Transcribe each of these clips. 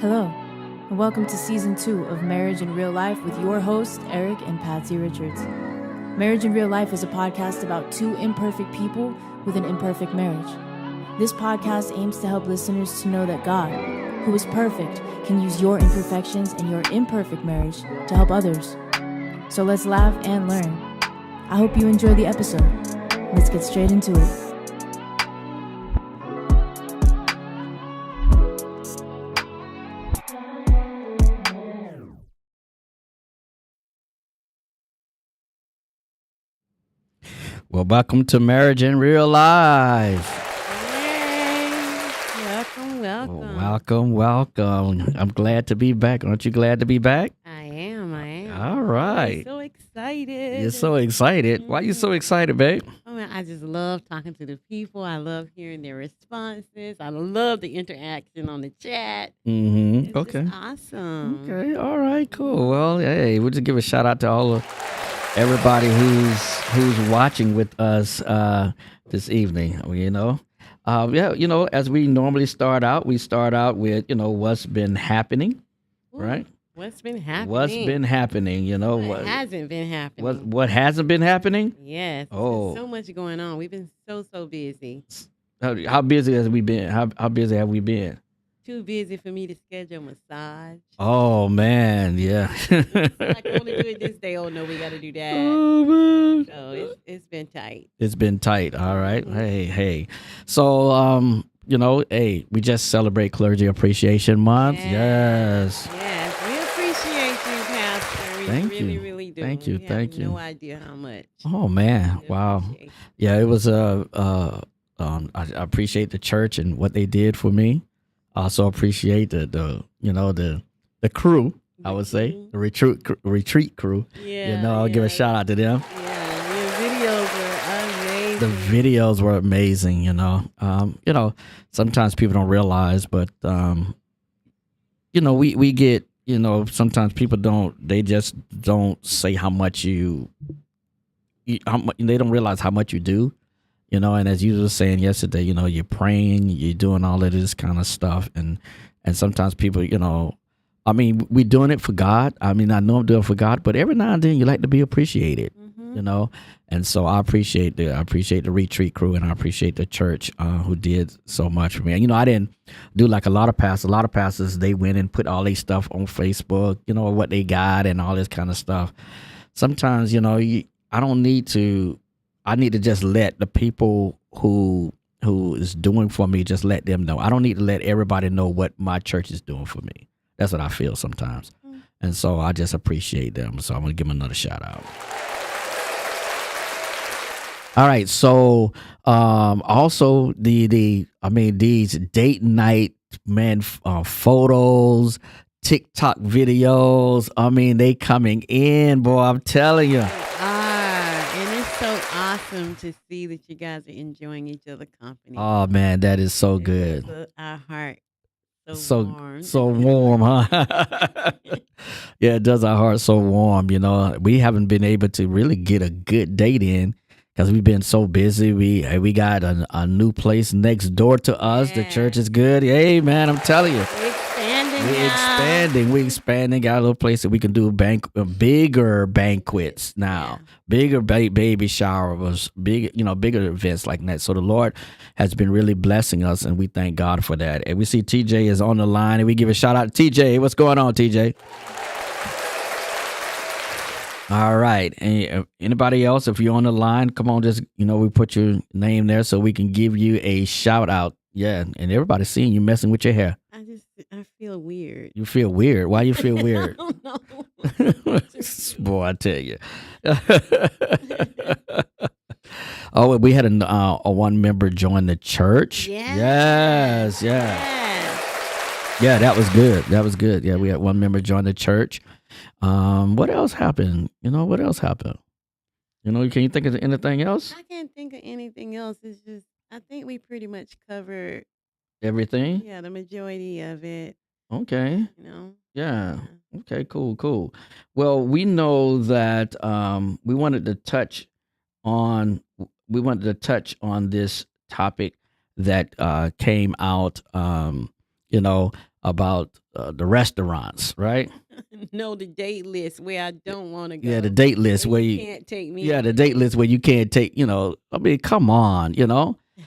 Hello, and welcome to Season 2 of Marriage in Real Life with your hosts, Eric and Patsy Richards. Marriage in Real Life is a podcast about two imperfect people with an imperfect marriage. This podcast aims to help listeners to know that God, who is perfect, can use your imperfections and your imperfect marriage to help others. So let's laugh and learn. I hope you enjoy the episode. Let's get straight into it. Well, welcome to Marriage in Real Life. Hey, Welcome. I'm glad to be back. Aren't you glad to be back? I am. All right. I'm so excited. You're so excited. Why are you so excited, babe? Oh, man, I just love talking to the people. I love hearing their responses. I love the interaction on the chat. It's Okay. just awesome. Okay. All right. Cool. Well, hey, we'll just give a shout out to all of everybody who's watching with us this evening. As we normally start out, we start out with what's been happening, right? What's been happening? What's been happening? What hasn't been happening? What hasn't been happening? Yes. Oh. There's so much going on. We've been so busy. How busy have we been? How busy have we been? Too busy for me to schedule a massage. Oh man, yeah. I can only do it this day. Oh no, we got to do that. Oh man. So it's been tight. It's been tight. All right. Hey. So we just celebrate Clergy Appreciation Month. Yes. Yes, we appreciate you, Pastor. We Thank really, you. really do. Thank you. We Thank have you. no idea how much. Oh man. We Wow. appreciate you. Yeah, it was I appreciate the church and what they did for me. I also appreciate the crew, I would say, the retreat crew. Yeah. I'll give a shout out to them. Yeah, your videos were amazing. The videos were amazing, sometimes people don't realize, but we get, sometimes people they just don't say how much they don't realize how much you do, and as you were saying yesterday, you're praying, you're doing all of this kind of stuff. And sometimes people, we're doing it for God. I know I'm doing it for God, but every now and then you like to be appreciated, and so I appreciate the retreat crew, and I appreciate the church who did so much for me. I didn't do like a lot of pastors. A lot of pastors, they went and put all their stuff on Facebook, what they got and all this kind of stuff. Sometimes, I need to just let the people who is doing for me, just let them know. I don't need to let everybody know what my church is doing for me. That's what I feel sometimes. And so I just appreciate them. So I'm going to give them another shout out. All right. So also these date night, man, photos, TikTok videos. They coming in, boy, I'm telling you. So awesome to see that you guys are enjoying each other's company. Oh man, that is so good. Our heart so warm. So warm, huh? Yeah, it does our heart so warm. We haven't been able to really get a good date in because we've been so busy. We got a new place next door to us. Yeah. The church is good. Hey man, I'm telling you. We're expanding. Got a little place that we can do bigger banquets now. Yeah. Bigger baby showers, bigger events like that. So the Lord has been really blessing us, and we thank God for that. And we see TJ is on the line, and we give a shout out to TJ. What's going on, TJ? All right. And anybody else, if you're on the line, come on, just, we put your name there so we can give you a shout out. Yeah. And everybody's seeing you messing with your hair. I feel weird. You feel weird? Why you feel weird? I don't know. Boy, I tell you. Oh, we had a one member join the church. Yes. Yeah, that was good. Yeah, we had one member join the church. What else happened? What else happened? Can you think of anything else? I can't think of anything else. It's just, I think we pretty much covered everything. Yeah, the majority of it. Okay. Yeah. Okay, cool. Well, we know that we wanted to touch on this topic that came out about the restaurants, right? No, the date list where I don't want to go. Yeah, the date list and where you you can't take me. yeah, on the a date list where you can't take, I mean, come on,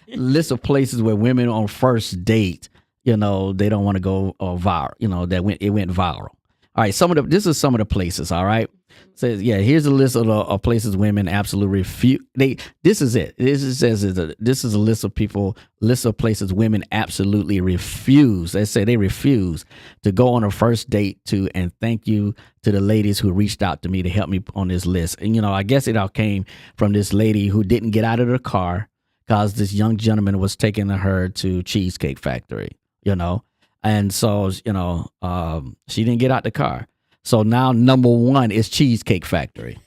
list of places where women on first date, they don't want to go viral, it went viral. All right, this is some of the places, all right? Says, yeah, here's a list of places women absolutely refuse. This is it. This is a list of places women absolutely refuse. They say they refuse to go on a first date to, and thank you to the ladies who reached out to me to help me on this list. And, I guess it all came from this lady who didn't get out of the car because this young gentleman was taking her to Cheesecake Factory, And so, she didn't get out the car. So now number one is Cheesecake Factory.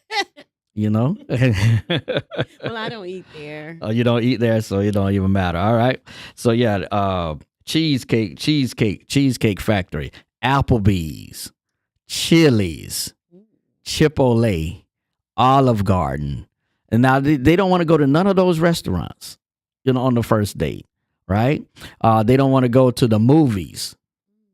Well, I don't eat there. Oh, you don't eat there, so it don't even matter. All right. So yeah, Cheesecake Factory, Applebee's, Chili's, Chipotle, Olive Garden. And now they don't want to go to none of those restaurants, on the first date, right? They don't want to go to the movies.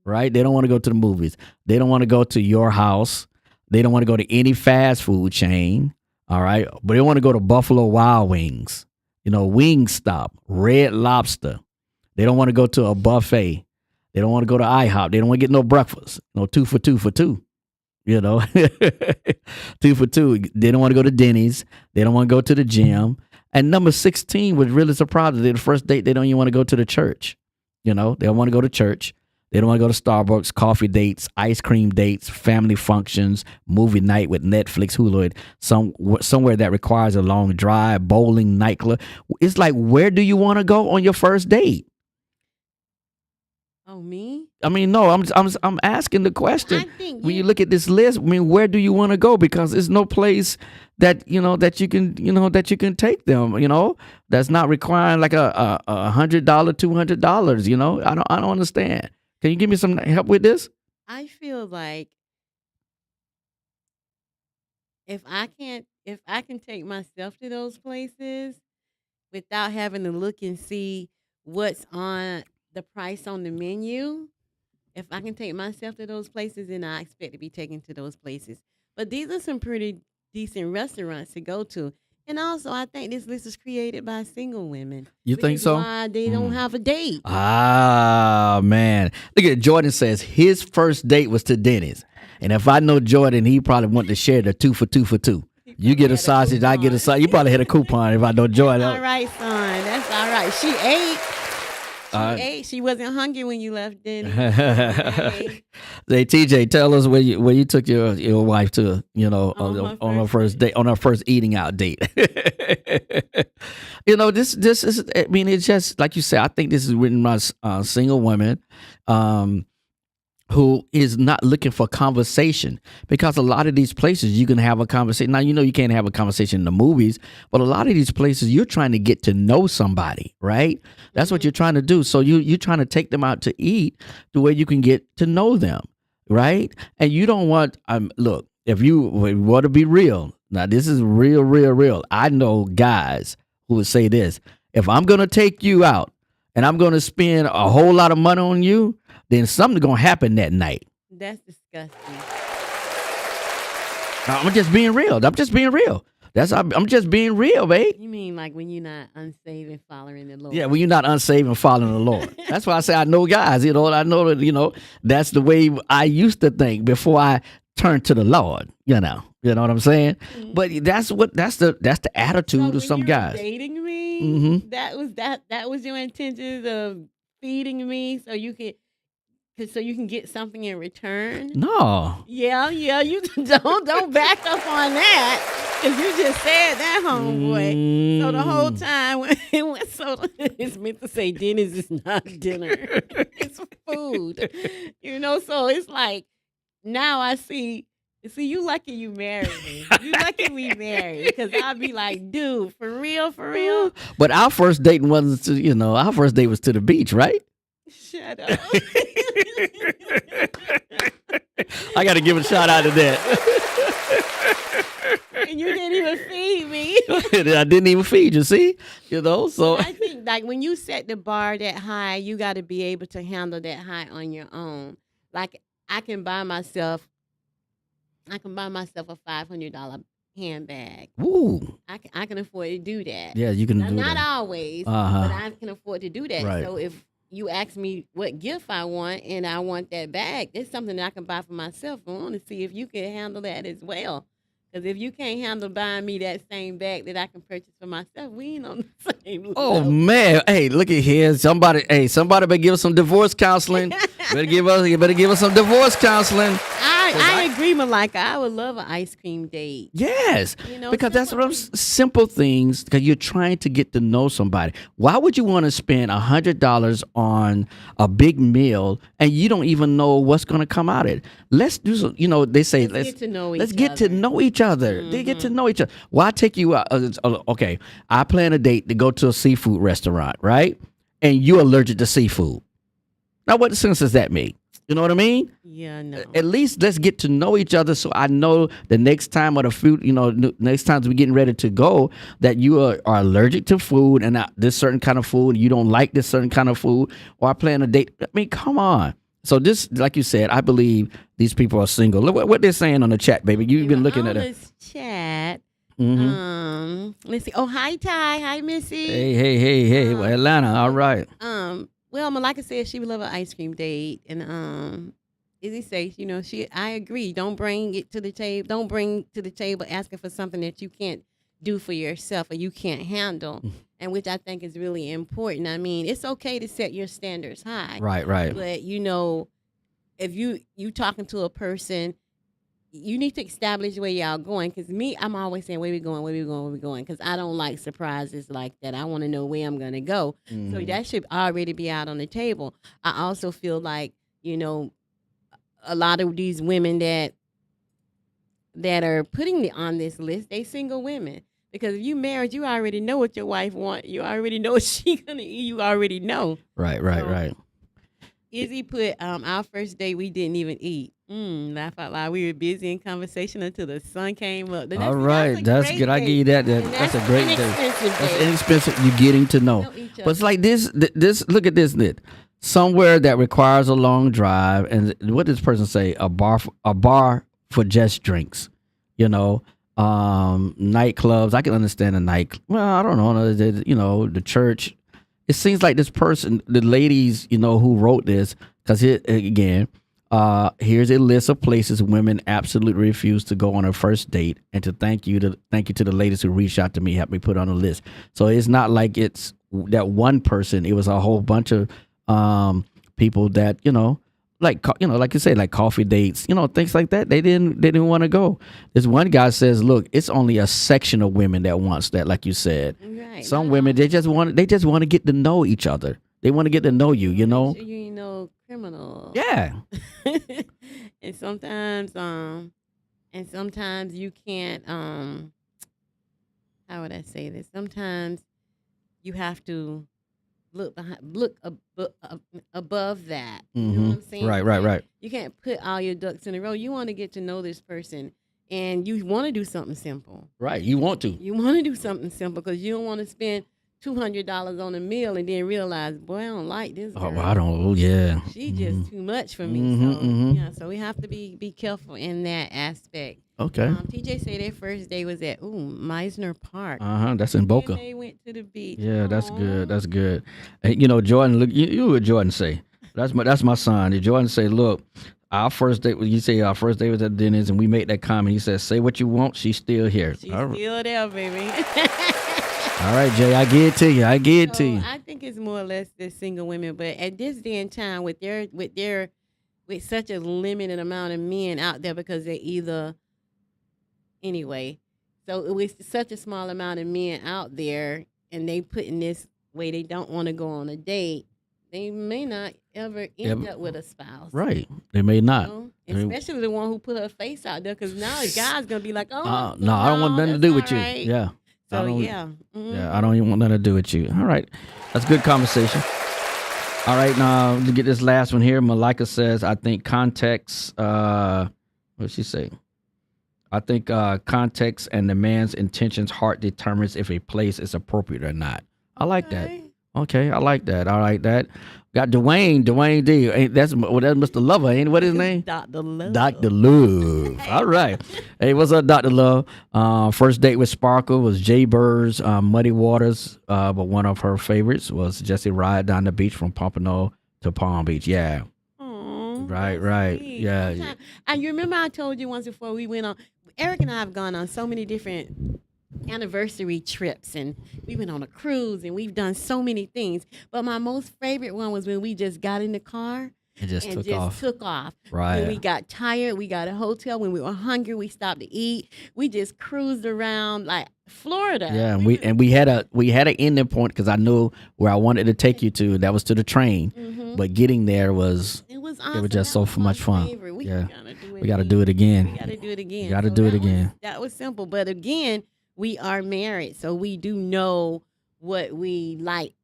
Right? They don't want to go to the movies. They don't want to go to your house. They don't want to go to any fast food chain. All right. But they want to go to Buffalo Wild Wings, Wingstop, Red Lobster. They don't want to go to a buffet. They don't want to go to IHOP. They don't want to get no breakfast. No 2 for 2 for 2. 2 for 2. They don't want to go to Denny's. They don't want to go to the gym. And number 16 was really surprising. The first date, they don't even want to go to the church. They don't want to go to church. They don't want to go to Starbucks, coffee dates, ice cream dates, family functions, movie night with Netflix, Hulu, somewhere that requires a long drive, bowling, nightclub. It's like, where do you want to go on your first date? Oh, me? I mean, no, I'm asking the question. When you look at this list, I mean, where do you want to go? Because there's no place that that you can take them. That's not requiring like a $100, $200. I don't understand. Can you give me some help with this? I feel like if I can take myself to those places without having to look and see what's on the price on the menu, if I can take myself to those places, then I expect to be taken to those places. But these are some pretty decent restaurants to go to. And also, I think this list is created by single women. You think so? Why they don't have a date. Ah, man. Look at Jordan says his first date was to Denny's. And if I know Jordan, he probably want to share the 2 for 2 for 2. You get a sausage, I get a sausage. You probably had a coupon if I know Jordan. That's all right, son. That's all right. She ate. She wasn't hungry when you left Denny's. Hey, TJ, tell us where you took your wife to, on her first date, on her first eating out date. This is, I mean, it's just like you said. I think this is written by single women who is not looking for conversation, because a lot of these places you can have a conversation. Now, you can't have a conversation in the movies, but a lot of these places you're trying to get to know somebody, right? That's what you're trying to do. So you're trying to take them out to eat the way you can get to know them, right? And you don't want, look, if you want to be real, now this is real. I know guys who would say this: if I'm going to take you out and I'm going to spend a whole lot of money on you, then something's going to happen that night. That's disgusting. I'm just being real. I'm just being real, babe. You mean like when you're not unsaved and following the Lord? Yeah, when you're not unsaved and following the Lord. That's why I say I know guys. I know that, that's the way I used to think before I turned to the Lord. You know what I'm saying? Mm-hmm. But that's the attitude of some guys. Dating me, mm-hmm. that was your intentions of feeding me so you can get something in return? No. Yeah, you don't back up on that, because you just said that, homeboy. So the whole time it's meant to say Denny's is not dinner. It's food. So it's like, now I see, you lucky you married me. You lucky we married, because I'll be like, dude, for real? But our first date wasn't our first date was to the beach, right? Shut up. I got to give a shout out to that. And you didn't even feed me. I didn't even feed you. See, So I think like when you set the bar that high, you got to be able to handle that high on your own. Like I can buy myself a $500 handbag. Ooh, I can afford to do that. yeah, you can do Not that. always, but I can afford to do that. Right. So if you ask me what gift I want and I want that bag, it's something that I can buy for myself. I want to see if you can handle that as well. Because if you can't handle buying me that same bag that I can purchase for myself, we ain't on the same Oh level. man, hey, look at here. Somebody better give us some divorce counseling. better give us some divorce counseling. I agree, Malika. I would love an ice cream date. Yes, because that's what simple things. Because you're trying to get to know somebody. Why would you want to spend $100 on a big meal and you don't even know what's going to come out of it? Let's do some. They say Let's get to know let's each get to other. know each other. They get to know each other. Why take you out? Okay, I plan a date to go to a seafood restaurant, right? And you're allergic to seafood. Now, what sense does that make? You know what I mean? Yeah, no. At least let's get to know each other so I know the next time or the food, next time we're getting ready to go, that you are allergic to food and this certain kind of food, you don't like this certain kind of food, or I plan a date. I mean, come on. So this, like you said, I believe these people are single. Look what they're saying on the chat, baby. You've been looking at it. This chat. Mm-hmm. Let's see. Oh, hi, Ty. Hi, Missy. Hey. Well, Atlanta. All right. Well, Malika said she would love an ice cream date, and Izzy says, I agree. Don't bring it to the table. Don't bring to the table asking for something that you can't do for yourself or you can't handle, and which I think is really important. I mean, it's okay to set your standards high, Right. but if you talking to a person, you need to establish where y'all going. Because I'm always saying, where we going? Because I don't like surprises like that. I want to know where I'm going to go. Mm-hmm. So that should already be out on the table. I also feel like, a lot of these women that are putting on this list, they single women. Because if you married, you already know what your wife wants. You already know what she going to eat. You already know. Right. Izzy put, our first date, we didn't even eat. Laugh out loud. We were busy in conversation until the sun came up. All right, that's good. I give you that. That's a great day. That's inexpensive. You're getting to know. But it's like this. Look at this. Somewhere that requires a long drive, and what does this person say? A bar for just drinks. Nightclubs. I can understand a night. Well, I don't know. The church. It seems like this person, the ladies, who wrote this, because again. Here's a list of places women absolutely refuse to go on a first date, and to thank you to the ladies who reached out to me, helped me put on a list. So it's not like it's that one person. It was a whole bunch of people that like you say, like coffee dates, things like that. They didn't want to go. This one guy says, look, it's only a section of women that wants that, like you said. Right. Some women they just want to get to know each other. They want to get to know you. Criminal. Yeah. and sometimes you can't how would I say this? Sometimes you have to look above that. You know what I'm saying? Right. You can't put all your ducks in a row. You want to get to know this person, and you want to do something simple. Right. You want to. You want to do something simple because you don't want to spend $200 on a meal and then realize, boy, I don't like this girl. Oh, I don't. Oh, yeah. She just too much for me. So we have to be careful in that aspect. Okay. TJ said their first day was at Meisner Park. That's in Boca. And they went to the beach. Yeah, that's good. That's good. And, Jordan, look, you what Jordan say. That's my son. Jordan say, look, our first date was at Denny's, and we made that comment. He said, say what you want. She's still here. She's still there, baby. All right, Jay, I get it to you. I think it's more or less the single women, but at this day and time, with such a limited amount of men out there, because they're either anyway. So with such a small amount of men out there, and they put in this way, they don't want to go on a date. They may not ever end up with a spouse. Right. They may not. Especially the one who put her face out there, because now the guy's going to be like, no, I don't want nothing to do with you. Right. Yeah. So, yeah, I don't even want nothing to do with you. All right. That's good conversation. All right, now to get this last one here, Malika says, I think context, what'd she say? I think context and the man's intentions heart determines if a place is appropriate or not. I like that. Okay. Okay, I like that. I like that. Got Dwayne D. That's Mr. Lover, ain't what his name? Dr. Love. Dr. Love. All right. Hey, what's up, Dr. Love? First date with Sparkle was Jay Bird's Muddy Waters, but one of her favorites was Jesse Ride down the beach from Pompano to Palm Beach. Yeah. Oh, Right. sweet. Yeah. And you remember I told you once before we went on, Eric and I have gone on so many different anniversary trips, and we went on a cruise, and we've done so many things. But my most favorite one was when we just got in the car It just and took off. When Right. we got tired, we got a hotel. When we were hungry, we stopped to eat. We just cruised around like Florida. Yeah, and we had an ending point because I knew where I wanted to take you to. That was to the train, but getting there was It was awesome. was just That so was my much fun. favorite. We Yeah. gotta do it. we got to do it again. We gotta do it again. Gotta do it that was- again. That was simple, but again, we are married, so we do know what we like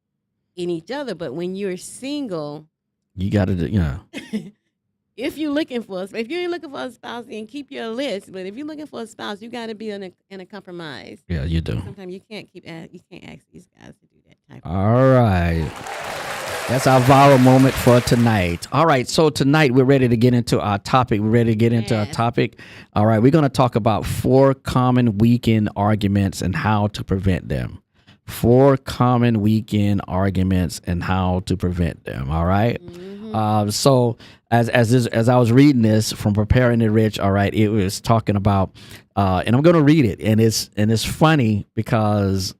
in each other. But when you're single, You got to do, if you're looking for us, if you ain't looking for a spouse, then keep your list. But if you're looking for a spouse, you got to be in a compromise. Yeah, you do. Sometimes you can't ask these guys to do that type. All right. That's our viral moment for tonight. All right, so tonight we're ready to get into our topic. We're ready to get into our Yes. topic. All right, we're going to talk about 4 common weekend arguments and how to prevent them. 4 common weekend arguments and how to prevent them. All right. So as I was reading this from Preparing the Rich, all right, it was talking about, and I'm going to read it, and it's funny because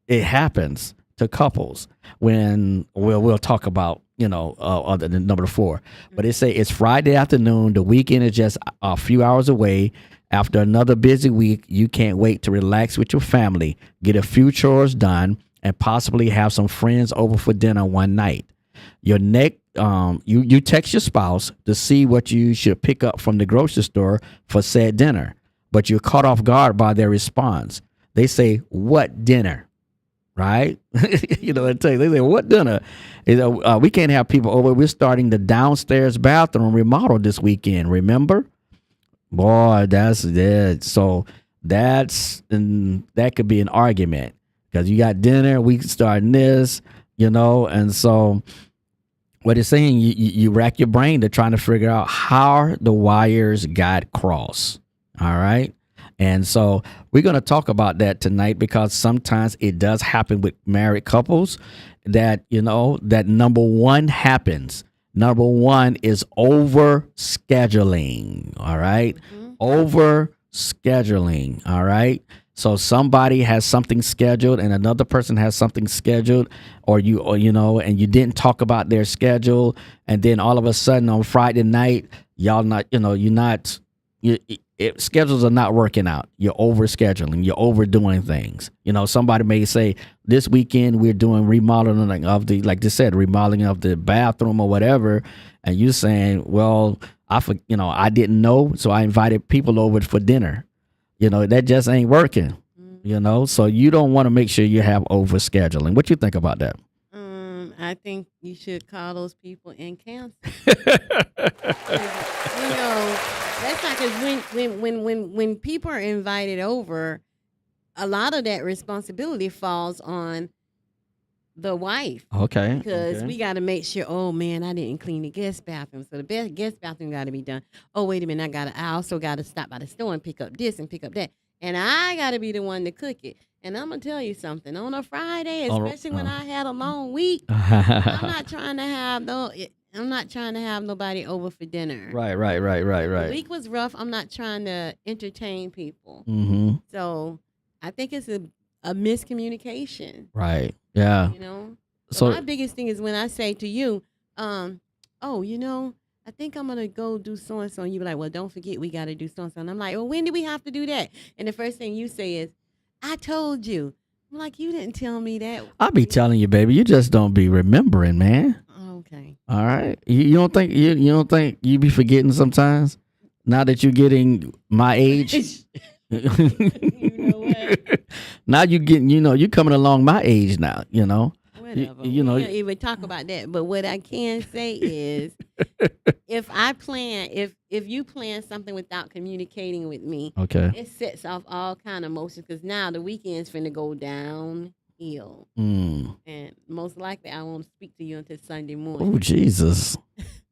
it happens to couples when we'll talk about other than number 4, but it say it's Friday afternoon, the weekend is just a few hours away. After another busy week, you can't wait to relax with your family, get a few chores done, and possibly have some friends over for dinner one night. You text your spouse to see what you should pick up from the grocery store for said dinner, but you're caught off guard by their response. They say, "What dinner?" Right? They say, "What dinner?" We can't have people over. We're starting the downstairs bathroom remodel this weekend. Remember? Boy, that's it. So that could be an argument because you got dinner. We starting this, and so what it's saying, you rack your brain to trying to figure out how the wires got crossed. All right. And so we're going to talk about that tonight because sometimes it does happen with married couples that, that number one happens. Number one is over scheduling. All right. Over scheduling. All right. So somebody has something scheduled and another person has something scheduled, or and you didn't talk about their schedule. And then all of a sudden on Friday night, schedules are not working out. You're over scheduling. You're overdoing things. Somebody may say this weekend we're doing remodeling of remodeling of the bathroom or whatever. And you're saying, well, I didn't know. So I invited people over for dinner. That just ain't working, so you don't want to make sure you have over scheduling. What you think about that? I think you should call those people and cancel. That's not because when people are invited over, a lot of that responsibility falls on the wife. Okay. Because we got to make sure, oh man, I didn't clean the guest bathroom. So the guest bathroom got to be done. Oh, wait a minute, I also got to stop by the store and pick up this and pick up that. And I got to be the one to cook it. And I'm going to tell you something. On a Friday, especially when I had a long week, I'm not trying to have nobody over for dinner. Right. The week was rough. I'm not trying to entertain people. Mm-hmm. So I think it's a miscommunication. Right. Yeah. So my biggest thing is when I say to you, I think I'm going to go do so-and-so. And you be like, well, don't forget we got to do so-and-so. And I'm like, well, when do we have to do that? And the first thing you say is, I told you. I'm like, you didn't tell me that. I'll be telling you, baby. You just don't be remembering, man. Okay. All right. You don't think you be forgetting sometimes? Now that you're getting my age. You know what? Now you're coming along my age now, Whatever. We don't even talk about that. But what I can say is if I plan, if you plan something without communicating with me, Okay. it sets off all kind of emotions because now the weekend's finna go downhill, Mm. and most likely I won't speak to you until Sunday Oh, morning. Jesus.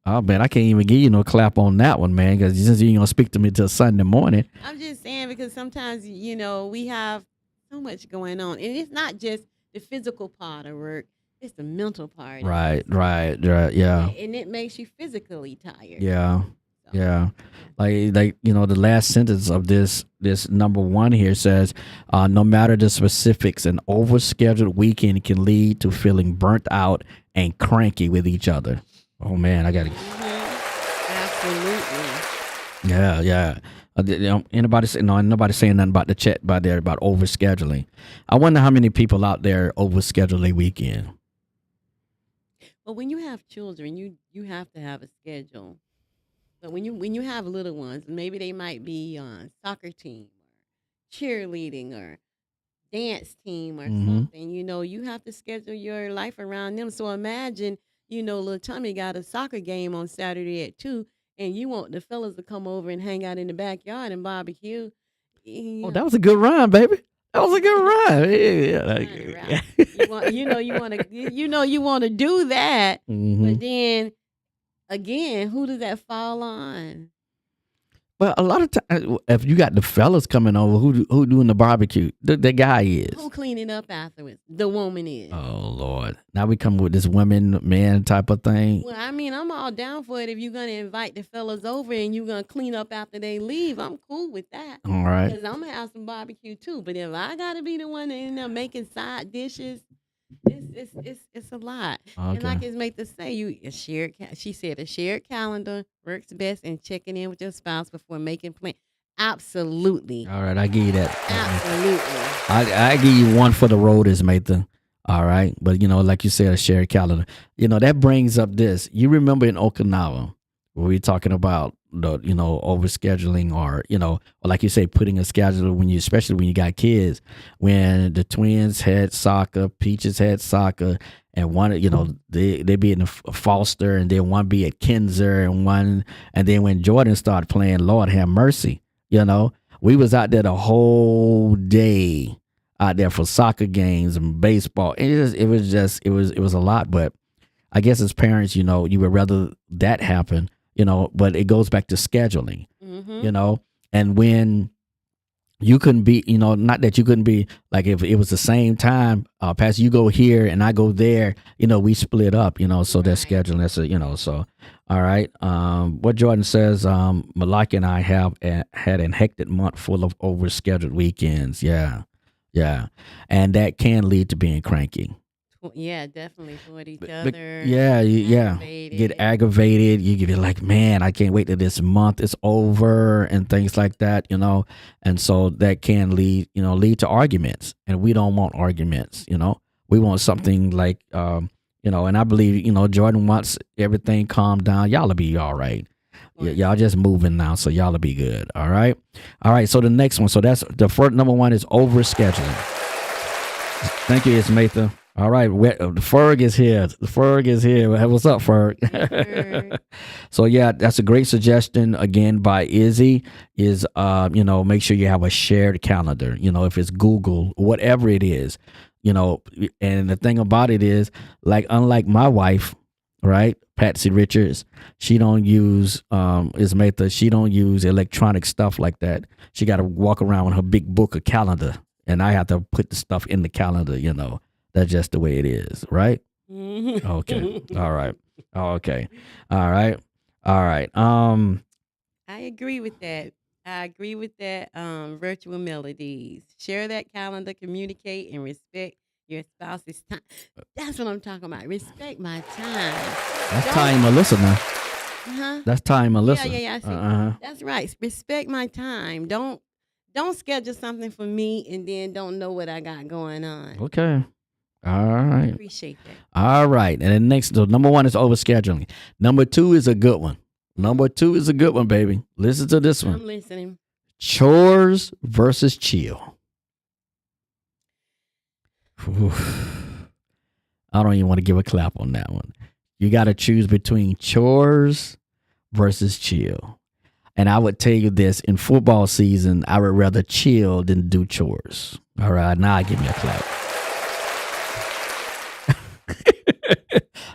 Oh, man, I can't even give you no clap on that one, man, because since you ain't going to speak to me till Sunday morning. I'm just saying because sometimes we have so much going on, and it's not just the physical part of work; it's the mental part. Right. Yeah. And it makes you physically tired. Yeah. So, Yeah. Like the last sentence of this number one here says, no matter the specifics, an overscheduled weekend can lead to feeling burnt out and cranky with each other. Oh man, I got to. Absolutely. Yeah. Anybody say no? Nobody saying nothing about the chat by there about overscheduling. I wonder how many people out there overschedule a weekend. But when you have children, you have to have a schedule. But when you have little ones, maybe they might be on soccer team or cheerleading or dance team or something. You have to schedule your life around them. So imagine, little Tommy got a soccer game on Saturday at 2, and you want the fellas to come over and hang out in the backyard and barbecue. Oh, that was a good rhyme, baby. That was a good rhyme. You want to do that, Mm-hmm. but then again, who does that fall on? Well, a lot of times, if you got the fellas coming over, who doing the barbecue? The guy is. Who cleaning up afterwards? The woman is. Oh Lord! Now we come with this women man type of thing. Well, I mean, I'm all down for it if you're gonna invite the fellas over and you're gonna clean up after they leave. I'm cool with that. All right. Because I'm gonna have some barbecue too. But if I gotta be the one that end up making side dishes, it's a lot. And Okay. like it's made to say, she said a shared calendar works best in checking in with your spouse before making plans. Absolutely. All right, I give you that. Absolutely. I give you one for the road is Mathan. All right, but like you said, a shared calendar. That brings up this. You remember in Okinawa, where we talking about the overscheduling or or like you say, putting a schedule especially when you got kids. When the twins had soccer, Peaches had soccer, and one they be in a Foster, and then one be at Kinzer, and then when Jordan started playing, Lord have mercy, we was out there the whole day out there for soccer games and baseball. It was a lot, but I guess as parents, you would rather that happen, but it goes back to scheduling, and when you couldn't be, not that you couldn't be, like if it was the same time, Pastor, you go here and I go there, we split up, so that's scheduling. That's so, all right. What Jordan says, Malaki and I had an hectic month full of overscheduled weekends. Yeah. And that can lead to being cranky. Yeah, definitely toward each But other. yeah, get Aggravated. aggravated. You get like, man, I can't wait till this month is over and things like that, and so that can lead to arguments, and we don't want arguments. We want something like, and I believe, Jordan wants everything calmed down. Y'all'll be all right. Y'all just moving now, so y'all'll be good. All right. So the next one. So that's the first number one is overscheduling. Thank you, Ismatha. All right, Ferg is here. Ferg is here. Hey, what's up, Ferg? So yeah, that's a great suggestion again by Izzy. Is make sure you have a shared calendar. If it's Google, whatever it is, And the thing about it is, like, unlike my wife, right, Patsy Richards, she don't use Ismatha. She don't use electronic stuff like that. She got to walk around with her big book of calendar, and I have to put the stuff in the calendar. That's just the way it is, right? Okay. All right. Okay. All right. I agree with that. Virtual melodies. Share that calendar, communicate, and respect your spouse's time. That's what I'm talking about. Respect my time. That's Ty and Melissa now. Uh-huh. That's Ty and Melissa. Yeah. See, that's right. Respect my time. Don't schedule something for me and then don't know what I got going on. Okay. All right. Appreciate that. All right. And then next, so number one is overscheduling. Number two is a good one. Baby. Listen to this one. I'm listening. Chores versus chill. Oof. I don't even want to give a clap on that one. You got to choose between chores versus chill. And I would tell you this, in football season, I would rather chill than do chores. All right, now give me a clap.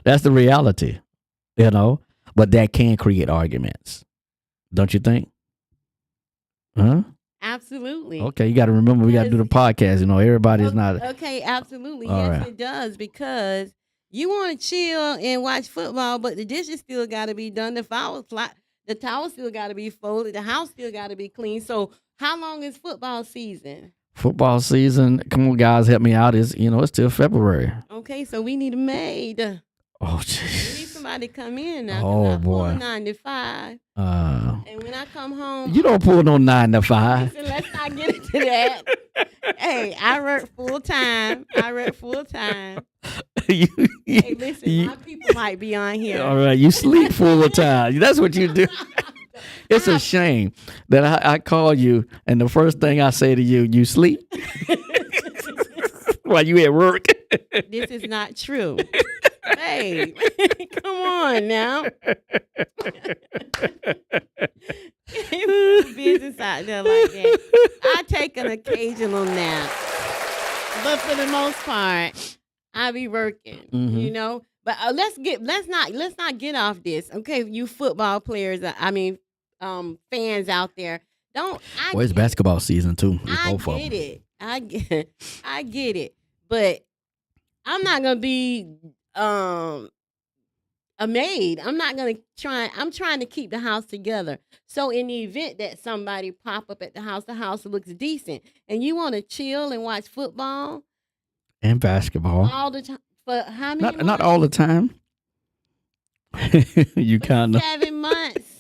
That's the reality, but that can create arguments. Don't you think? Huh? Absolutely. Okay, you got to remember we got to do the podcast. Everybody's not. Okay, absolutely. All Yes, right. it does, because you want to chill and watch football, but the dishes still got to be done. The towels still got to be folded. The house still got to be clean. So how long is football season? Football season, come on, guys, help me out. It's still February. Okay, so we need a maid. Oh, We need jeez. somebody to come in now. 'Cause Oh, I pull boy. a 9 to 5, Uh, and when I come home, you don't pull no 9 to 5. listen, let's not get into that. Hey, I work full time. you, Hey, listen, you- my people might be on here. all right, you sleep full time. That's what you do. It's a shame that I call you, and the first thing I say to you, you sleep while you at work. This is not true. Hey, come on now. Business out there like that. I take an occasional nap, but for the most part, I be working. Mhm. But let's not get off this. Okay, you football players. Fans out there. Don't. Well, it's basketball season too. It's I both of get them. it. I get it. But I'm not gonna be a maid. I'm trying to keep the house together. So in the event that somebody pop up at the house looks decent, and you want to chill and watch football And basketball. all the time for how many Not months? all the time. You For kind of. 7 months.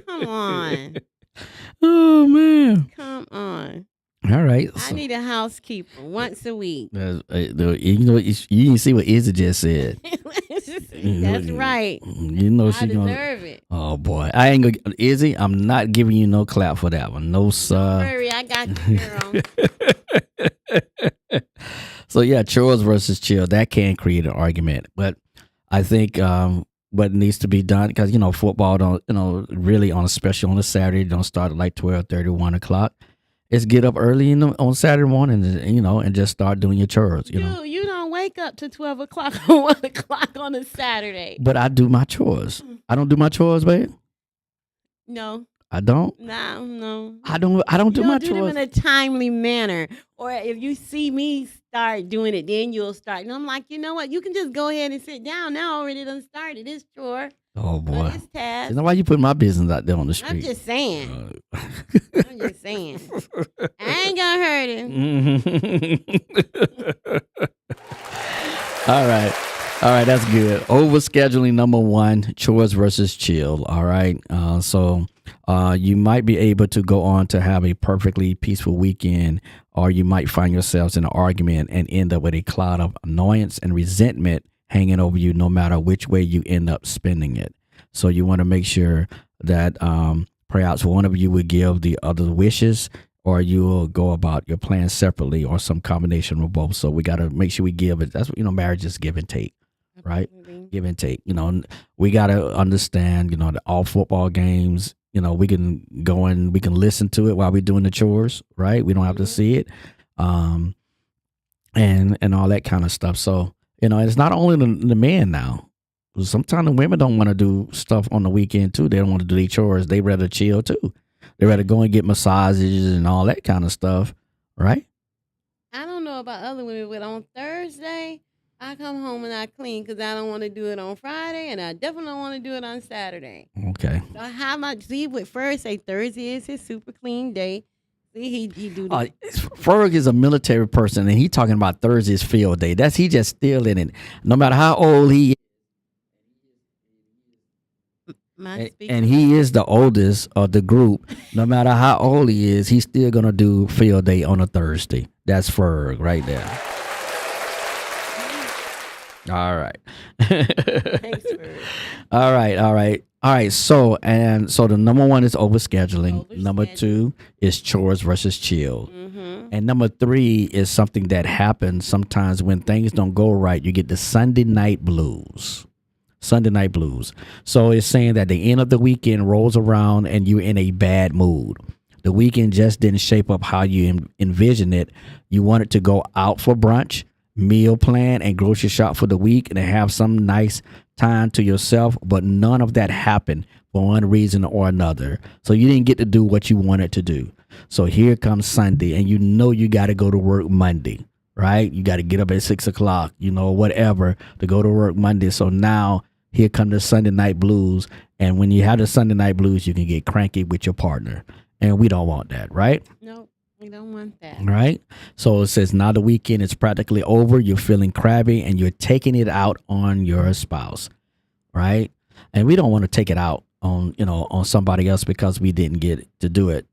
Come on. Oh man. Come on. All right. I need a housekeeper once a week. You didn't see what Izzy just said. That's right. You know I she gonna. deserve it. Oh boy, I ain't gonna. Izzy, I'm not giving you no clap for that one. No sir. Hurry, I got you, girl. So yeah, chores versus chill, that can create an argument. But I think what needs to be done, because football don't really especially on a Saturday don't start at like 12:30, 1 o'clock. Is get up early on Saturday morning and just start doing your chores. You don't wake up to 12 o'clock or 1 o'clock on a Saturday. But I do my chores. I don't do my chores, babe. No, I don't. no. I don't do You my don't do them chores. in a timely manner. Or if you see me start doing it, then you'll start. And I'm like, you know what? You can just go ahead and sit down. Now already done started this chore Oh or boy. this task. You know why you put my business out there on the I'm street? just saying. Uh, I'm just saying. I ain't gonna hurt him. All right. That's good. Overscheduling, number one, chores versus chill. All right. So you might be able to go on to have a perfectly peaceful weekend, or you might find yourselves in an argument and end up with a cloud of annoyance and resentment hanging over you no matter which way you end up spending it. So you want to make sure that perhaps one of you would give the other wishes, or you will go about your plan separately, or some combination of both. So we got to make sure we give it. That's what, marriage is give and take, right? Absolutely. Give and take. We got to understand, that all football games, we can go and we can listen to it while we're doing the chores, right? We don't have to see it. And all that kind of stuff. So, it's not only the men now. Sometimes the women don't want to do stuff on the weekend too. They don't want to do their chores. They rather chill too. They rather go and get massages and all that kind of stuff, right? I don't know about other women, but on Thursday, I come home and I clean because I don't want to do it on Friday, and I definitely don't want to do it on Saturday. Okay. So how much? See, with first say Thursday is his super clean day. See, he do the Ferg is a military person, and he talking about Thursday's field day. He just still in it. No matter how old he is, and he is the oldest of the group. No matter how old he is, he's still gonna do field day on a Thursday. That's Ferg right there. All right. Thanks for All right. So the number one is overscheduling. Number two is chores versus chill. And number three is something that happens sometimes when things don't go right. You get the Sunday night blues. Sunday night blues. So it's saying that the end of the weekend rolls around and you're in a bad mood. The weekend just didn't shape up how you envisioned it. You wanted to go out for brunch, meal plan, and grocery shop for the week and have some nice time to yourself, but none of that happened for one reason or another. So you didn't get to do what you wanted to do. So here comes Sunday, and you know you got to go to work Monday, right? You got to get up at 6 o'clock, whatever, to go to work Monday. So now here come the Sunday night blues. And when you have the Sunday night blues, you can get cranky with your partner. And we don't want that, right? No, we don't want that. Right? So it says now the weekend is practically over. You're feeling crabby and you're taking it out on your spouse, right? And we don't want to take it out on somebody else because we didn't get to do it,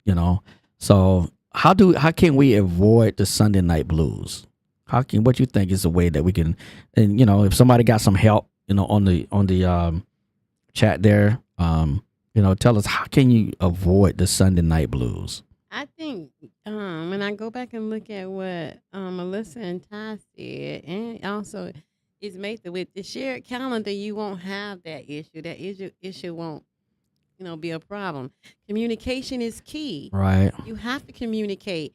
So how can we avoid the Sunday night blues? What you think is the way that we can, and if somebody got some help, on the chat there, tell us how can you avoid the Sunday night blues? I think when I go back and look at what Melissa and Ty said, and also it's made with the shared calendar, you won't have that issue. That issue won't, be a problem. Communication is key. Right. You have to communicate.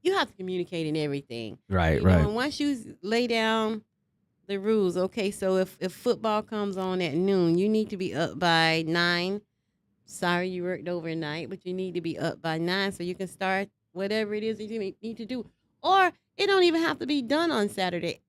You have to communicate in everything. Right. And once you lay down the rules, okay, so if football comes on at noon, you need to be up by 9. Sorry you worked overnight, but you need to be up by 9 so you can start whatever it is that you need to do. Or it don't even have to be done on Saturday.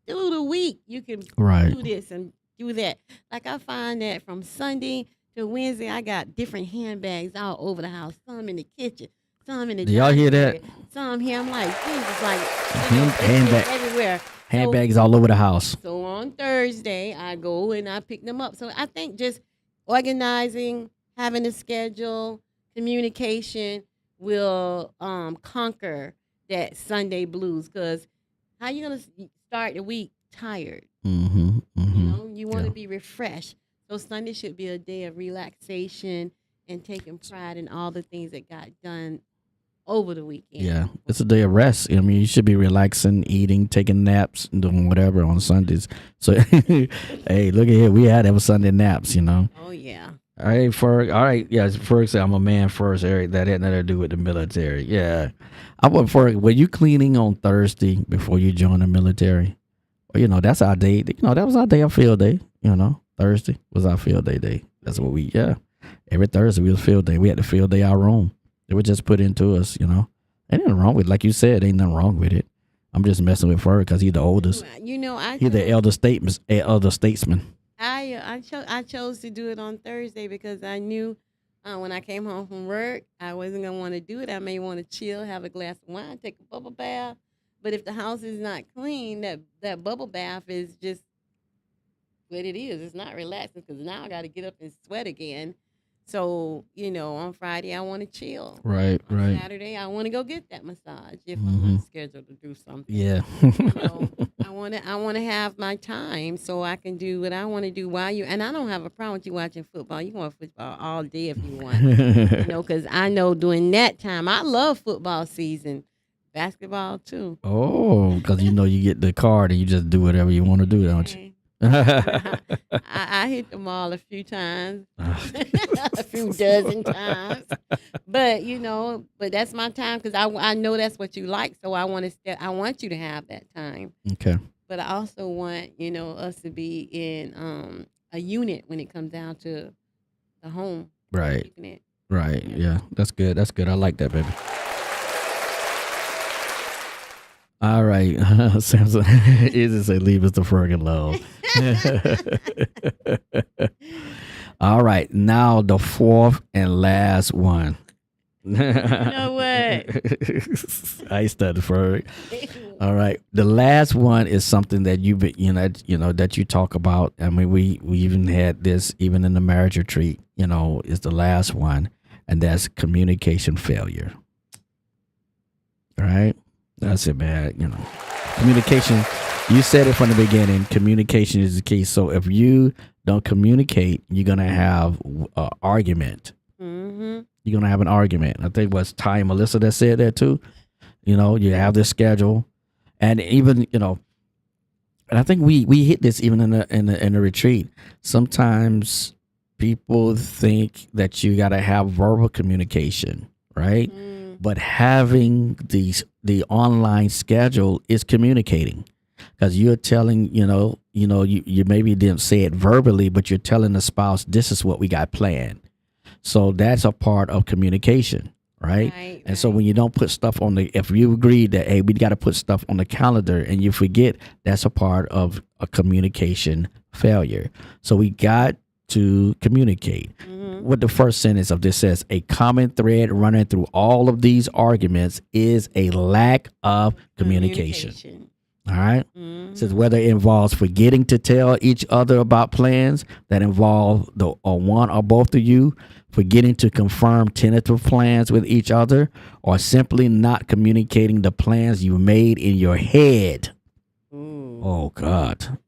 Through the week, you can do this and do that. Like I find that from Sunday to Wednesday, I got different handbags all over the house. Some in the kitchen, some in the y'all hear that? Some here. I'm like, Jesus, like handbag everywhere. Handbags all over the house. So on Thursday, I go and I pick them up. So I think just organizing, having a schedule, communication will conquer that Sunday blues. Because how you gonna start the week tired? You want to be refreshed. So Sunday should be a day of relaxation and taking pride in all the things that got done over the weekend. Yeah, it's a day of rest. I mean, you should be relaxing, eating, taking naps, and doing whatever on Sundays. So, hey, look at here. We had every Sunday naps, Oh, yeah. All right, Ferg. Yeah, Ferg said I'm a man first, Eric. That had nothing to do with the military. Yeah. Ferg, were you cleaning on Thursday before you joined the military? Well, that's our day. That was our day of field day, Thursday was our field day. That's what every Thursday we was field day. We had to field day our room. They would just put into us, Ain't nothing wrong with it. Like you said, ain't nothing wrong with it. I'm just messing with Ferg because he's the oldest. He's the elder statesman. I chose to do it on Thursday because I knew when I came home from work, I wasn't going to want to do it. I may want to chill, have a glass of wine, take a bubble bath. But if the house is not clean, that bubble bath is just what it is. It's not relaxing because now I got to get up and sweat again. So, on Friday, I want to chill. Right. Saturday, I want to go get that massage if I'm not scheduled to do something. Yeah. I want to have my time so I can do what I want to do and I don't have a problem with you watching football. You can watch football all day if you want. Because I know during that time, I love football season. Basketball, too. Oh, because you get the card and you just do whatever you want to do, don't you? I hit them all a few times, a few dozen times, but that's my time because I know that's what you like. So I want you to have that time. Okay. But I also want us to be in a unit when it comes down to the home. Right. Right. Yeah. That's good. I like that, baby. All right. Samson, Izzy say leave us the Ferg alone. All right. Now the fourth and last one. You know what? I studied Ferg. All right. The last one is something that that you talk about. I mean, we even had this even in the marriage retreat. Is the last one, and that's communication failure. All right. That's it, man. Communication. You said it from the beginning. Communication is the key. So if you don't communicate, you're gonna have an argument. Mm-hmm. You're gonna have an argument. I think it was Ty and Melissa that said that too. You have this schedule, and even And I think we hit this even in the retreat. Sometimes people think that you got to have verbal communication, right? But having the online schedule is communicating, because you're telling, you maybe didn't say it verbally, but you're telling the spouse, this is what we got planned. So that's a part of communication, right? And so when you don't put stuff if you agree that, hey, we got to put stuff on the calendar and you forget, that's a part of a communication failure. So we got to communicate. What the first sentence of this says, a common thread running through all of these arguments is a lack of communication. All right. It says whether it involves forgetting to tell each other about plans that involve one or both of you, forgetting to confirm tentative plans with each other, or simply not communicating the plans you made in your head. Oh God.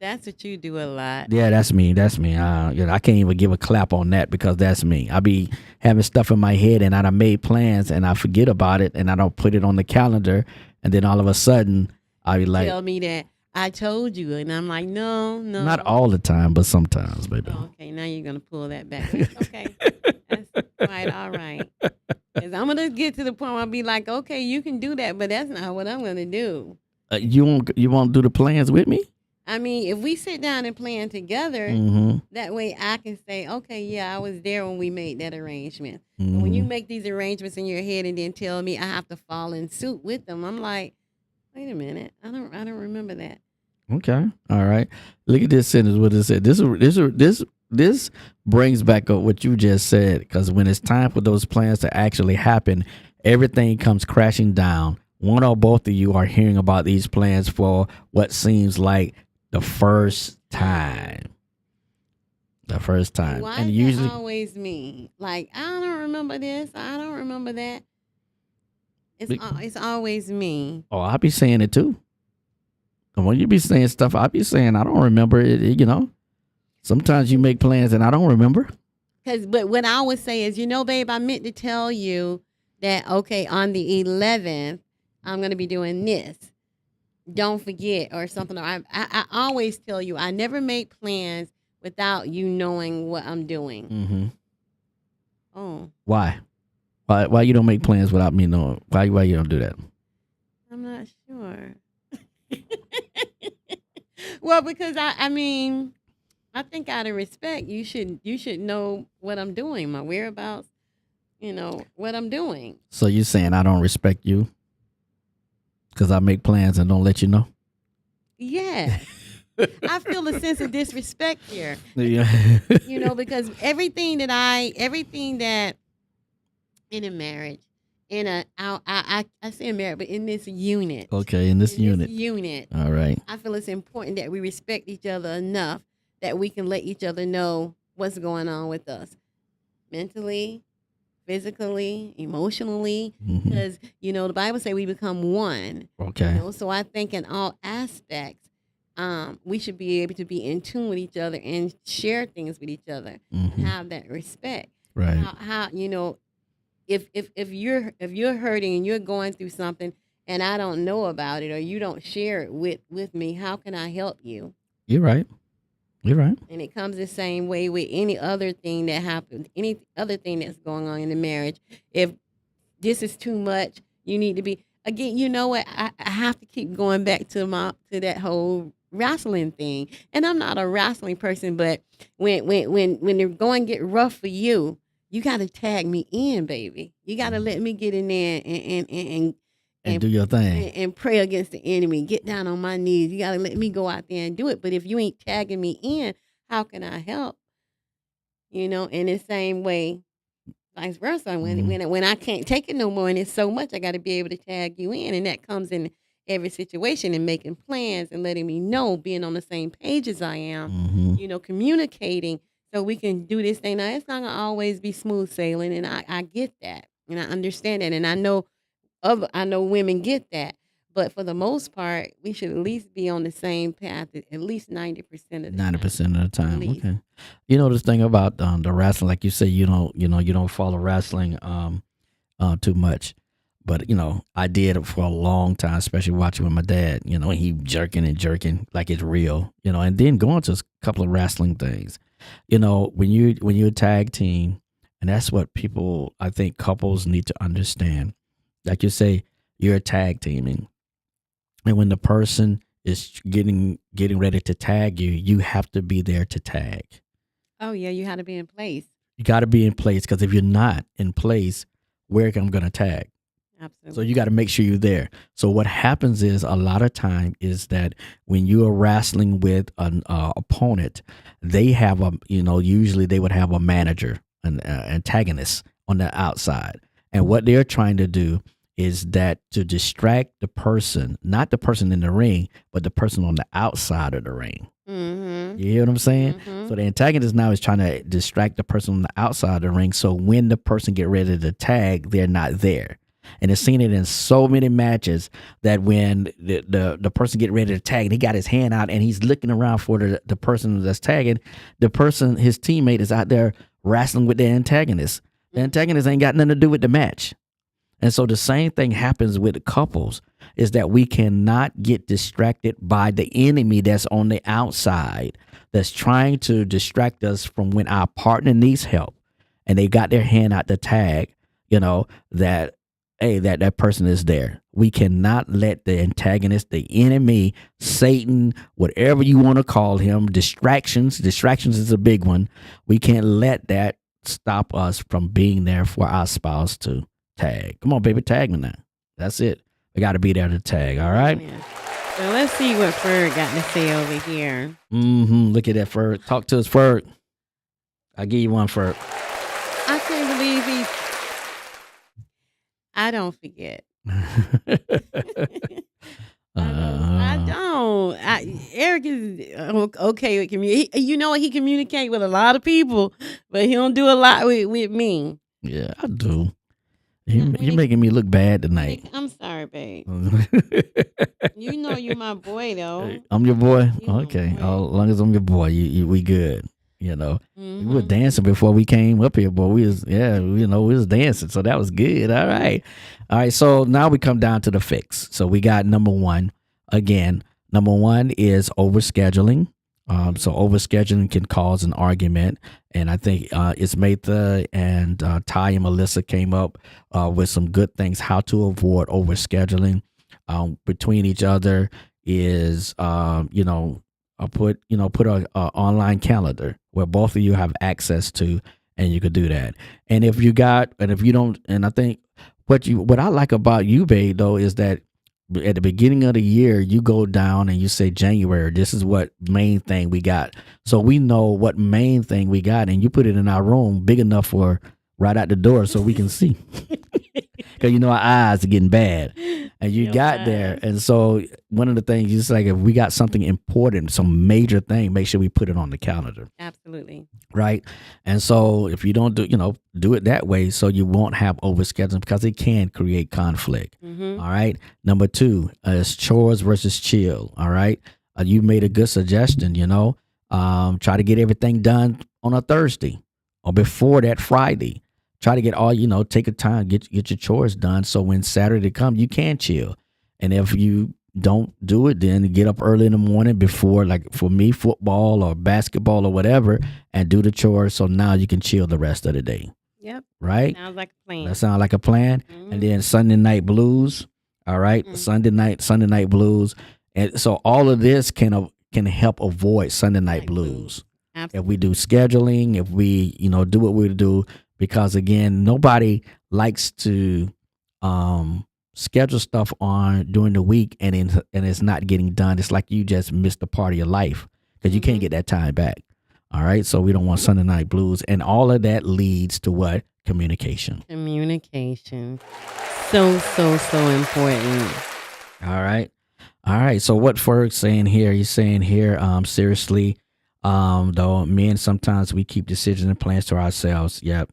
That's what you do a lot. Yeah, that's me. I can't even give a clap on that, because that's me. I be having stuff in my head and I done made plans and I forget about it and I don't put it on the calendar, and then all of a sudden I be like, tell me that I told you, and I'm like, no. Not all the time, but sometimes, baby. Oh, okay, now you're gonna pull that back. That's okay, that's quite all right. Because I'm gonna get to the point where I'll be like, okay, you can do that, but that's not what I'm gonna do. You won't do the plans with me? I mean, if we sit down and plan together, that way I can say, okay, yeah, I was there when we made that arrangement. But when you make these arrangements in your head and then tell me I have to fall in suit with them, I'm like, wait a minute, I don't remember that. Okay, all right. Look at this sentence. What it said. This brings back up what you just said, because when it's time for those plans to actually happen, everything comes crashing down. One or both of you are hearing about these plans for what seems like the first time. Why and is usually that always me? Like, I don't remember this. I don't remember that. It's always me. Oh, I'll be saying it too. And when you be saying stuff, I'll be saying I don't remember it. Sometimes you make plans and I don't remember. But what I always say is, babe, I meant to tell you that, okay, on the 11th, I'm going to be doing this. Don't forget, or something. I always tell you, I never make plans without you knowing what I'm doing. Oh. Why? Why you don't make plans without me knowing? Why you don't do that? I'm not sure. Well, because I mean, I think out of respect, you should know what I'm doing, my whereabouts, what I'm doing. So you saying I don't respect you because I make plans and don't let you know? Yeah. I feel a sense of disrespect here. Yeah. Because everything that in a marriage, I say a marriage, but in this unit. Okay, in this unit. All right. I feel it's important that we respect each other enough that we can let each other know what's going on with us mentally, physically, emotionally, because the Bible says we become one. Okay. So I think in all aspects, we should be able to be in tune with each other and share things with each other and have that respect. Right. How if you're hurting and you're going through something and I don't know about it, or you don't share it with me, how can I help you? You're right. And it comes the same way with any other thing that happens, any other thing that's going on in the marriage. If this is too much, you need to be, again, you know what? I have to keep going back to that whole wrestling thing. And I'm not a wrestling person, but when they're going to get rough for you, you got to tag me in, baby. You got to let me get in there and do your thing and pray against the enemy. Get down on my knees. You got to let me go out there and do it. But if you ain't tagging me in, how can I help? In the same way, vice versa. When I can't take it no more and it's so much, I got to be able to tag you in. And that comes in every situation, and making plans and letting me know, being on the same page as I am, communicating so we can do this thing. Now, it's not going to always be smooth sailing, and I get that, and I understand that, and I know women get that. But for the most part, we should at least be on the same path at least 90% of the 90% of the time. Okay. This thing about the wrestling, like you say, you don't follow wrestling too much. But I did it for a long time, especially watching with my dad. He jerking and jerking like it's real. And then going to a couple of wrestling things. When you're a tag team, and that's what people, I think, couples need to understand. Like you say, you're a tag teaming, and when the person is getting ready to tag you, you have to be there to tag. Oh yeah, you had to be in place. You got to be in place, because if you're not in place, where am I going to tag? Absolutely. So you got to make sure you're there. So what happens is a lot of time is that when you are wrestling with an opponent, they have usually they would have a manager, an antagonist on the outside. And what they're trying to do is that to distract the person, not the person in the ring, but the person on the outside of the ring. Mm-hmm. You hear what I'm saying? Mm-hmm. So the antagonist now is trying to distract the person on the outside of the ring. So when the person get ready to tag, they're not there. And I've seen it in so many matches that when the person get ready to tag, and he got his hand out and he's looking around for the person that's tagging, the person, his teammate, is out there wrestling with the antagonist. The antagonist ain't got nothing to do with the match. And so the same thing happens with the couples, is that we cannot get distracted by the enemy that's on the outside, that's trying to distract us from when our partner needs help and they got their hand out to tag, that, hey, that person is there. We cannot let the antagonist, the enemy, Satan, whatever you want to call him, distractions is a big one. We can't let that stop us from being there for our spouse to tag. Come on, baby, tag me now. That's it. We got to be there to tag, all right? Yeah. So let's see what Ferg got to say over here. Look at that, Ferg. Talk to us, Ferg. I'll give you one, Ferg. I can't believe I don't forget. I don't. Eric is okay with communicate. He communicate with a lot of people, but he don't do a lot with me. Yeah, I do. You're making me look bad tonight. I'm sorry, babe. You're my boy, though. I'm your boy? Okay. Boy. As long as I'm your boy, we good. Mm-hmm. We were dancing before we came up here, boy. We was dancing. So that was good. All right. So now we come down to the fix. So we got number one. Again, number one is overscheduling. So overscheduling can cause an argument, and I think it's Matha and Ty and Melissa came up with some good things how to avoid overscheduling between each other. Is put a online calendar where both of you have access to, and you could do that. And if you don't, and I think what I like about you, babe, though, is that at the beginning of the year, you go down and you say, January, this is what main thing we got. So we know what main thing we got, and you put it in our room big enough for right out the door so we can see. Because our eyes are getting bad. And you got there. And so one of the things, just like if we got something important, some major thing, make sure we put it on the calendar. Absolutely. Right. And so if you don't do it that way, so you won't have overscheduling, because it can create conflict. Mm-hmm. All right. Number two is chores versus chill. All right. You made a good suggestion, try to get everything done on a Thursday or before that Friday. Try to get take a time, get your chores done. So when Saturday comes, you can chill. And if you don't do it, then get up early in the morning before, like for me, football or basketball or whatever, and do the chores. So now you can chill the rest of the day. Yep. Right? Sounds like a plan. That sounds like a plan. Mm-hmm. And then Sunday night blues. All right. Mm-hmm. Sunday night blues. And so all of this can help avoid Sunday night blues. Absolutely. If we do scheduling, if we, do what we do. Because again, nobody likes to schedule stuff on during the week and it's not getting done. It's like you just missed a part of your life because you can't get that time back. All right. So we don't want Sunday night blues. And all of that leads to what? Communication. So important. All right. So what Ferg's saying here, he's saying here, seriously, though men, sometimes we keep decisions and plans to ourselves. Yep.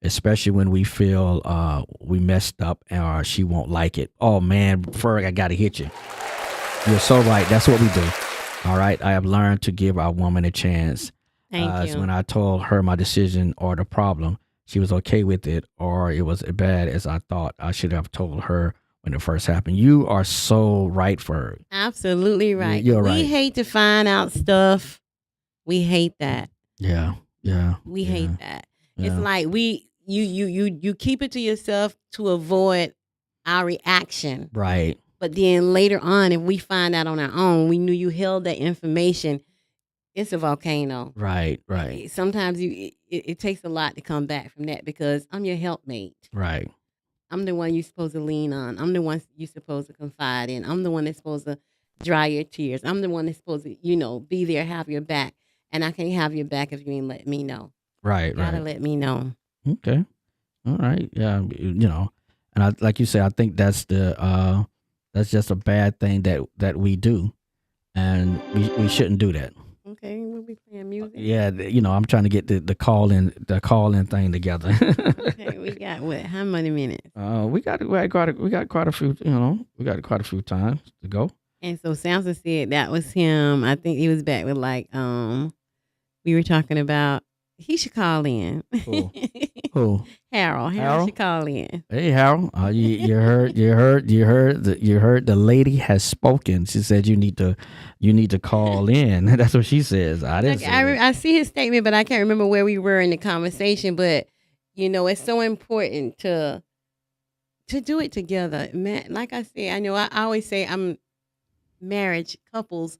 Especially when we feel we messed up or she won't like it. Oh, man, Ferg, I got to hit you. You're so right. That's what we do. All right. I have learned to give our woman a chance. Thank you. When I told her my decision or the problem, she was okay with it, or it was as bad as I thought. I should have told her when it first happened. You are so right, Ferg. Absolutely right. You're We right. hate to find out stuff. We hate that. Yeah. We hate that. Yeah. It's like you keep it to yourself to avoid our reaction. Right. But then later on, if we find out on our own, we knew you held that information. It's a volcano. Right. Sometimes it takes a lot to come back from that because I'm your helpmate. Right. I'm the one you're supposed to lean on. I'm the one you're supposed to confide in. I'm the one that's supposed to dry your tears. I'm the one that's supposed to, be there, have your back. And I can't have your back if you ain't let me know. Right. You gotta let me know. Okay. All right. Yeah. And I, like you say, I think that's that's just a bad thing that we do, and we shouldn't do that. Okay, we'll be playing music. Yeah. I'm trying to get the call in thing together. Okay, we got what? How many minutes? We got quite a few. We got quite a few times to go. And so Samson said that was him. I think he was back with we were talking about. He should call in. Who? Harold. Harold should call in. Hey, Harold. You heard the lady has spoken. She said you need to call in. That's what she says. I didn't. I see his statement, but I can't remember where we were in the conversation. But it's so important to do it together. Man, like I said, I know I always say I'm marriage couples,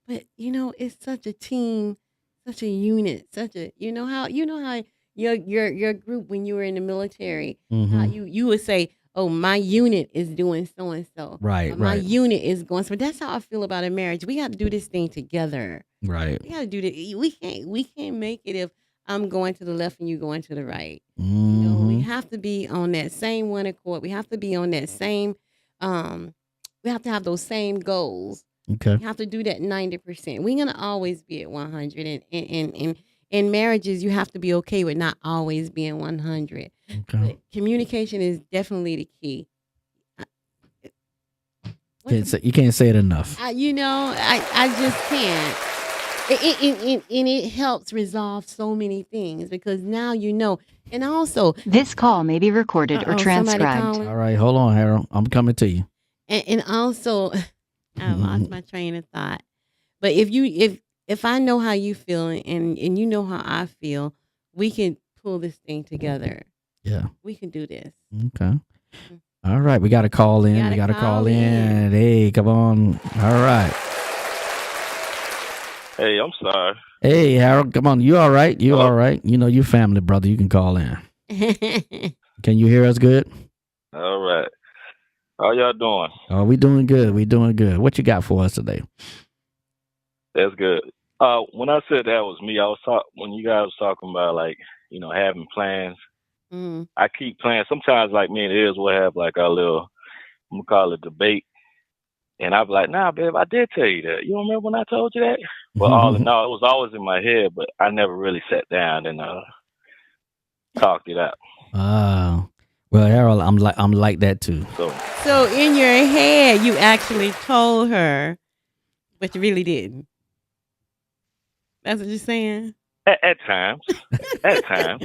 but it's such a team. Such a unit, such a how your group when you were in the military, how you would say, oh, my unit is doing so and so, right, my unit is going so. That's how I feel about a marriage. We got to do this thing together, right? We got to do this. We can't make it if I'm going to the left and you going to the right. We have to be on that same one accord. We have to be on that same. We have to have those same goals. Okay. You have to do that 90%. We're gonna always be at 100, and in marriages, you have to be okay with not always being 100. Okay. But communication is definitely the key. You can't say it enough. I just can't. And it helps resolve so many things because now and also this call may be recorded or transcribed. All right, hold on, Harold. I'm coming to you. And also. I lost my train of thought. But if I know how you feel and you know how I feel, we can pull this thing together. Yeah. We can do this. Okay. All right. We got to call in. We got to call in. Hey, come on. All right. Hey, I'm sorry. Hey, Harold. Come on. You all right? You all right? You family, brother. You can call in. Can you hear us good? All right. How y'all doing? Oh, we doing good. We doing good. What you got for us today? That's good. When I said that was me, when you guys was talking about having plans. I keep plans. Sometimes like me and Iz will have like our little, I'm gonna call it debate, and I'm like, nah, babe, I did tell you that. You don't remember when I told you that? But all in all, it was always in my head, but I never really sat down and talked it out. Well, Harold, I'm like that too. So in your head, you actually told her, but you really didn't. That's what you're saying? At times. At times.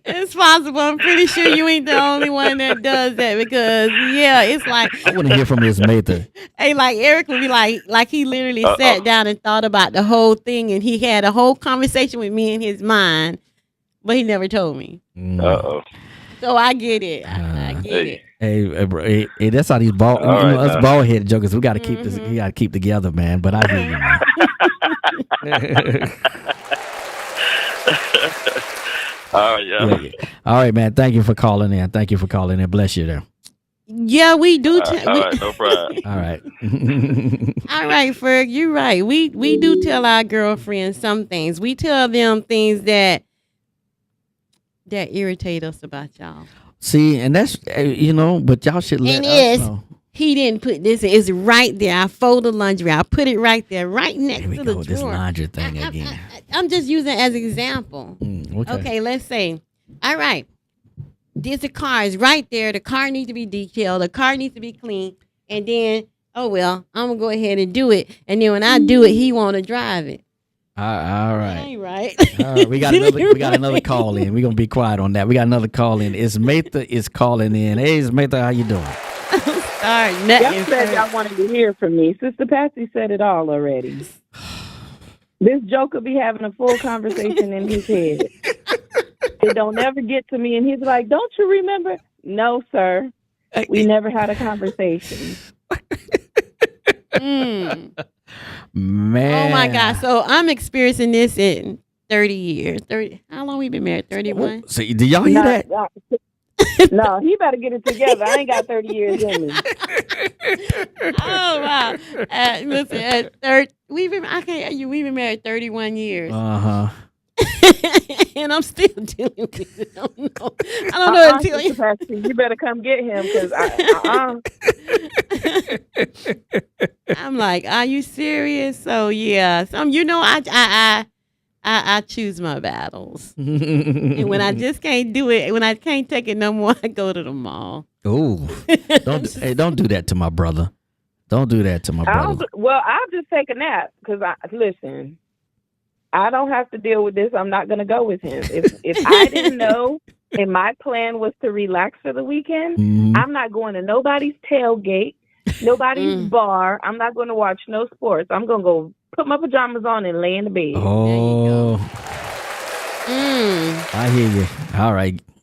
It's possible. I'm pretty sure you ain't the only one that does that because, it's like. I want to hear from his mate. Hey, like Eric would be like he literally sat down and thought about the whole thing and he had a whole conversation with me in his mind. But he never told me. So I get it. I get it. Hey, that's how these us bald headed jokers. We got to keep this. We got to keep together, man. But I hear you, man. All right, yeah. All right, man. Thank you for calling in. Bless you there. Yeah, we do. All right, no problem. All right. All right, Ferg, you're right. We do tell our girlfriends some things. We tell them things that irritate us about y'all. See, and that's but y'all should let us know. He didn't put this. It's right there. I fold the laundry. I put it right there, right next to the drawer. This laundry thing again. I'm just using it as an example. Okay, let's say, all right, there's a car is right there. The car needs to be detailed. The car needs to be clean. And then, I'm gonna go ahead and do it. And then when I do it, he want to drive it. All right. Ain't right. All right. We got another call in. We're gonna be quiet on that. We got another call in. It's Matha is calling in. Hey, it's Matha, how you doing? All right, y'all said y'all wanted to hear from me. Sister Patsy said it all already. This joker be having a full conversation in his head. It don't ever get to me, and he's like, "Don't you remember?" No, sir. We never had a conversation. Man. Man. Oh my God. So I'm experiencing this in 30 years. 30. How long we been married? 31? So do y'all hear that? No, he better get it together. I ain't got 30 years in me. Oh wow. Listen, we've been married 31 years. And I'm still dealing with it. I don't know what to tell you. You better come get him because I'm like, are you serious? So yeah, I choose my battles. And when I just can't do it, when I can't take it no more, I go to the mall. Ooh. Don't do that to my brother. Don't do that to my brother. I'll just take a nap because listen, I don't have to deal with this. I'm not going to go with him. If I didn't know and my plan was to relax for the weekend, I'm not going to nobody's tailgate, nobody's bar. I'm not going to watch no sports. I'm going to go put my pajamas on and lay in the bed. Oh, I hear you.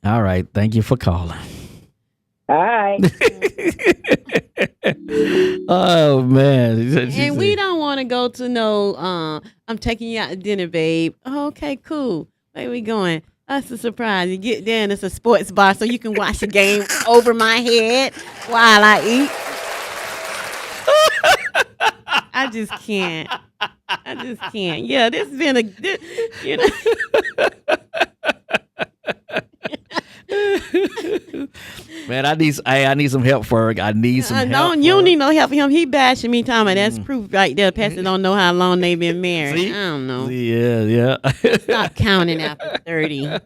All right. Thank you for calling. All right. Oh man. And we don't want to go to no. I'm taking you out to dinner, babe. Oh, okay, cool. Where we going? That's a surprise. You get there and it's a sports bar, so you can watch the game over my head while I eat. I just can't. Yeah, this has been you know. Man, I need some help, Ferg. I need some help. You don't need no help from him. He bashing me, talking about that's proof right there. Pastor don't know how long they've been married. See? I don't know. Yeah. Stop counting after 30.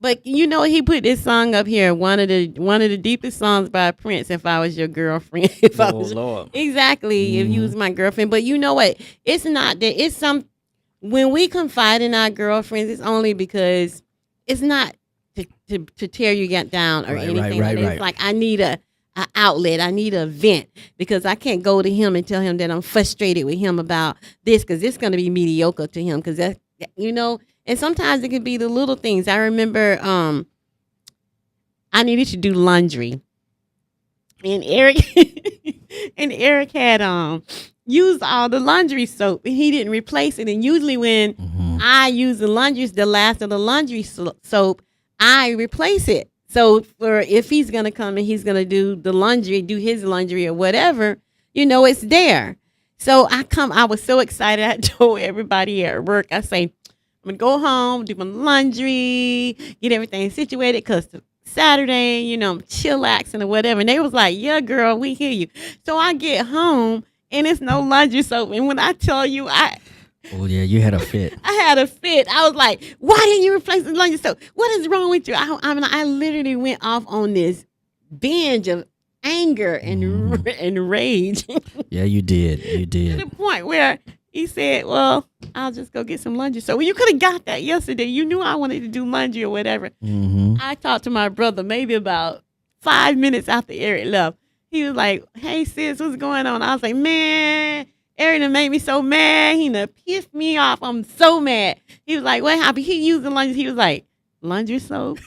But he put this song up here. One of the deepest songs by Prince. If I was your girlfriend. Lord. Exactly. If you was my girlfriend. But you know what? It's not that. It's some. When we confide in our girlfriends, it's only because it's not to tear you down or anything. Right. It's like I need a outlet. I need a vent because I can't go to him and tell him that I'm frustrated with him about this because it's going to be mediocre to him because that's, and sometimes it can be the little things. I remember I needed to do laundry and Eric had used all the laundry soap and he didn't replace it. And usually when I use the last of the laundry soap, I replace it. So if he's going to come and he's going to do his laundry or whatever, it's there. So I was so excited. I told everybody at work, I say, I'm going to go home, do my laundry, get everything situated because Saturday, I'm chillaxing or whatever. And they was like, yeah, girl, we hear you. So I get home and it's no laundry soap. And when I tell you, oh, yeah, you had a fit. I had a fit. I was like, why didn't you replace the laundry soap? What is wrong with you? I literally went off on this binge of anger and rage. Yeah, you did. You did. To the point where he said, well, I'll just go get some laundry. So you could have got that yesterday. You knew I wanted to do laundry or whatever. I talked to my brother maybe about 5 minutes after Eric left. He was like, hey, sis, what's going on? I was like, man, Eric done made me so mad. He done pissed me off. I'm so mad. He was like, what happened? He used the laundry. He was like, laundry soap?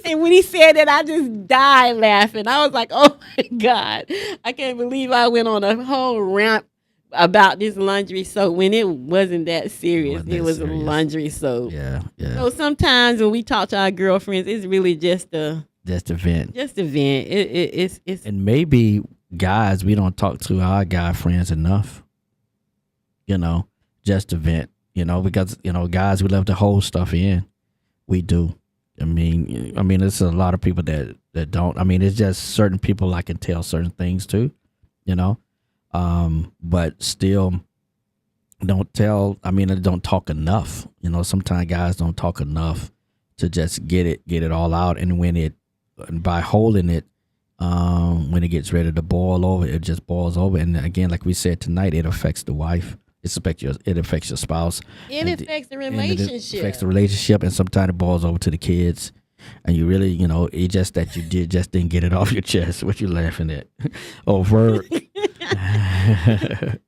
And when he said that, I just died laughing. I was like, oh, my God. I can't believe I went on a whole rant about this laundry soap when it wasn't that serious. It was a laundry soap. Yeah. So sometimes when we talk to our girlfriends, it's really just a vent. Just a vent. It's and maybe guys, we don't talk to our guy friends enough. Just a vent. Because guys, we love to hold stuff in. We do. I mean, there's a lot of people that don't. I mean, it's just certain people I can tell certain things to. But still don't tell. I mean, I don't talk enough. Sometimes guys don't talk enough to just get it all out, and by holding it. When it gets ready to boil over, it just boils over. And again, like we said tonight, it affects the wife. It affects your spouse. It affects the relationship. It affects the relationship, and sometimes it boils over to the kids. And you really, it's just that you didn't get it off your chest. What you laughing at? Oh, word.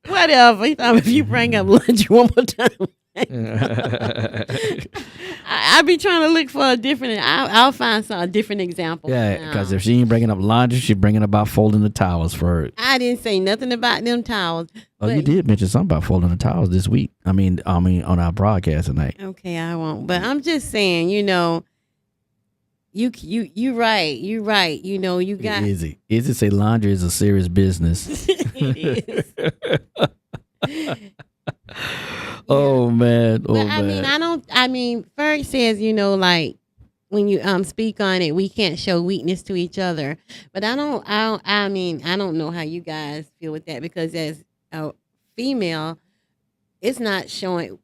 Whatever. If you bring up lunch one more time. I be trying to look for a different. I'll find a different example. Yeah, because if she ain't bringing up laundry, she's bringing about folding the towels for. I didn't say nothing about them towels. Oh, you did mention something about folding the towels this week. I mean, on our broadcast tonight. Okay, I won't. But I'm just saying, you right. You right. You got Izzy say laundry is a serious business. It is. Oh man. But I mean, Ferg says, like when you speak on it, we can't show weakness to each other. But I don't know how you guys feel with that, because as a female, it's not showing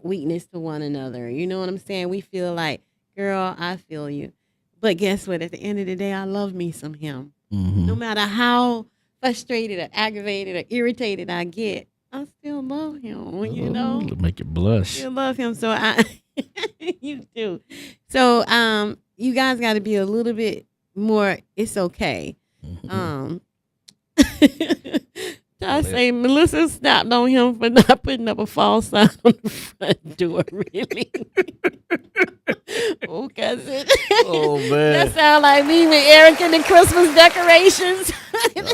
weakness to one another. You know what I'm saying? We feel like, girl, I feel you. But guess what? At the end of the day, I love me some him. Mm-hmm. No matter how frustrated or aggravated or irritated I get, I still love him, It'll make you blush. You love him, so you do. So you guys got to be a little bit more, it's okay. Mm-hmm. I say Melissa stopped on him for not putting up a false sign on the front door, really. Oh, cousin. Oh, man. That sound like me with Eric and the Christmas decorations.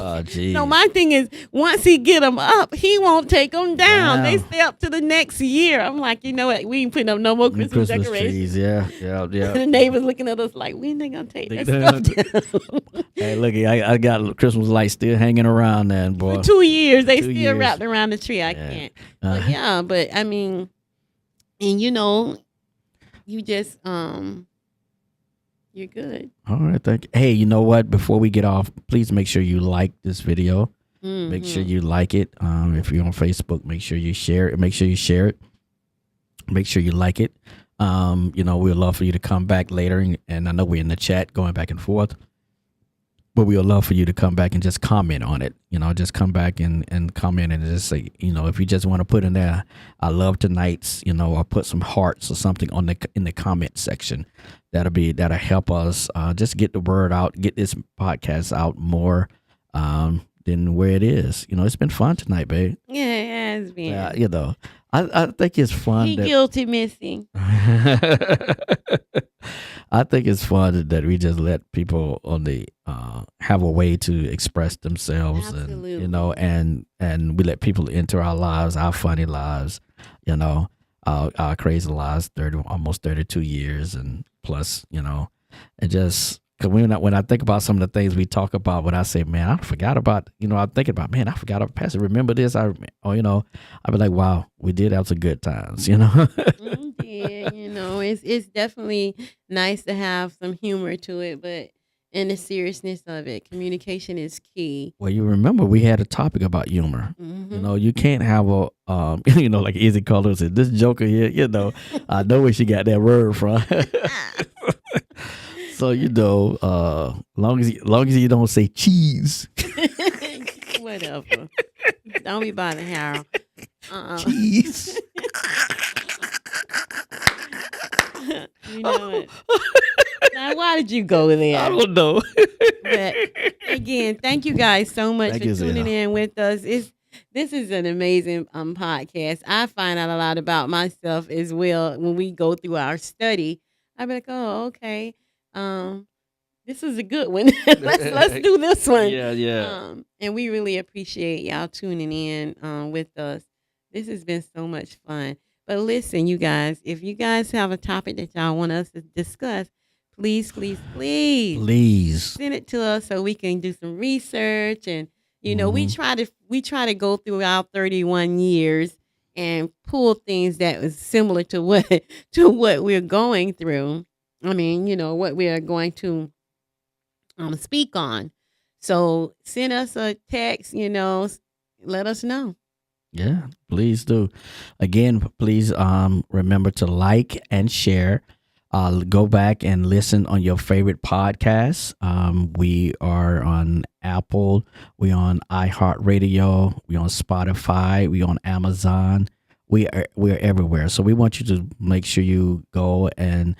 Oh, geez. No, my thing is, once he get them up, he won't take them down. Wow. They stay up to the next year. I'm like, you know what? We ain't putting up no more Christmas decorations. Trees, yeah. And the neighbors looking at us like, when they gonna take that stuff down? Hey, look, I got Christmas lights still hanging around there, boy. For 2 years, they 2 still years. wrapped around the tree. I can't. But yeah, but I mean, and you just you're good. All right, thank you. Hey, you know what? Before we get off, please make sure you like this video. Mm-hmm. Make sure you like it. If you're on Facebook, make sure you share it. Make sure you share it. Make sure you like it. We'd love for you to come back later, and I know we're in the chat going back and forth, but we would love for you to come back and just comment on it. Just come back and comment and just say, if you just want to put in there, I love tonight's, or put some hearts or something in the comment section. That'll help us just get the word out, get this podcast out more than where it is. It's been fun tonight, babe. Yeah, it has been. I think it's fun. He guilty missing. I think it's fun that we just let people have a way to express themselves. Absolutely. And we let people into our lives, our funny lives, our crazy lives, almost 32 years and plus, and just because when I think about some of the things we talk about, when I say, man, I forgot about, I'm thinking about, man, I forgot about Pastor. Remember this? I'd be like, wow, we did have some good times, Yeah, it's definitely nice to have some humor to it, but in the seriousness of it, communication is key. Well, you remember we had a topic about humor. Mm-hmm. You can't have a, like Izzy Color said, this joker here, I know where she got that word from. So long as you don't say cheese. Whatever. Don't be bothering Harold. Cheese. You know it. Now, why did you go there? I don't know. But again, thank you guys so much for tuning in with us. This is an amazing podcast. I find out a lot about myself as well when we go through our study. I'm like, oh, okay. This is a good one. let's do this one. Yeah. And we really appreciate y'all tuning in with us. This has been so much fun. But listen, you guys, if you guys have a topic that y'all want us to discuss, please send it to us so we can do some research. And we try to go through our 31 years and pull things that was similar to what we're going through. I mean, what we are going to speak on. So send us a text, let us know. Yeah, please do. Again, please remember to like and share Go back and listen on your favorite podcasts. We are on Apple. We on iHeartRadio. We on Spotify. We on Amazon. We're everywhere. So we want you to make sure you go and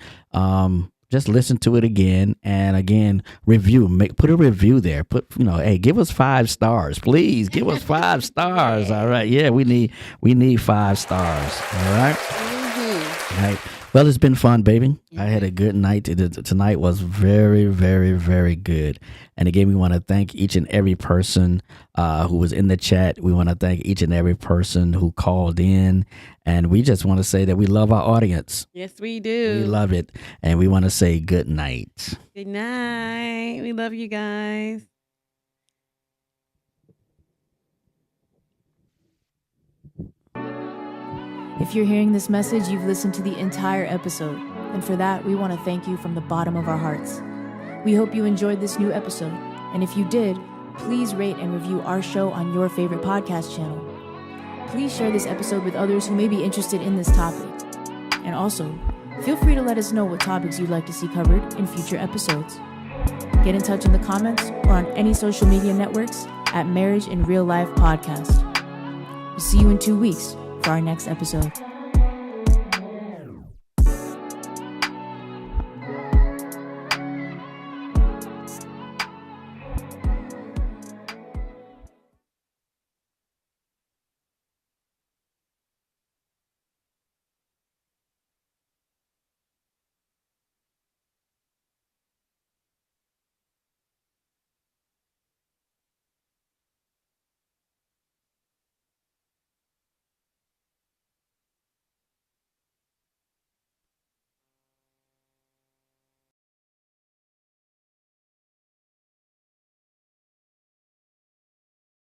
just listen to it again, and again review. Put a review there. Hey, give us 5 stars, please. Give us 5 stars. All right. Yeah, we need 5 stars. All right. Mm-hmm. All right. Well, it's been fun, baby. I had a good night. Tonight was very, very, very good. And again, we want to thank each and every person who was in the chat. We want to thank each and every person who called in. And we just want to say that we love our audience. Yes, we do. We love it. And we want to say good night. Good night. We love you guys. If you're hearing this message, you've listened to the entire episode. And for that, we want to thank you from the bottom of our hearts. We hope you enjoyed this new episode. And if you did, please rate and review our show on your favorite podcast channel. Please share this episode with others who may be interested in this topic. And also, feel free to let us know what topics you'd like to see covered in future episodes. Get in touch in the comments or on any social media networks at Marriage in Real Life Podcast. We'll see you in 2 weeks for our next episode.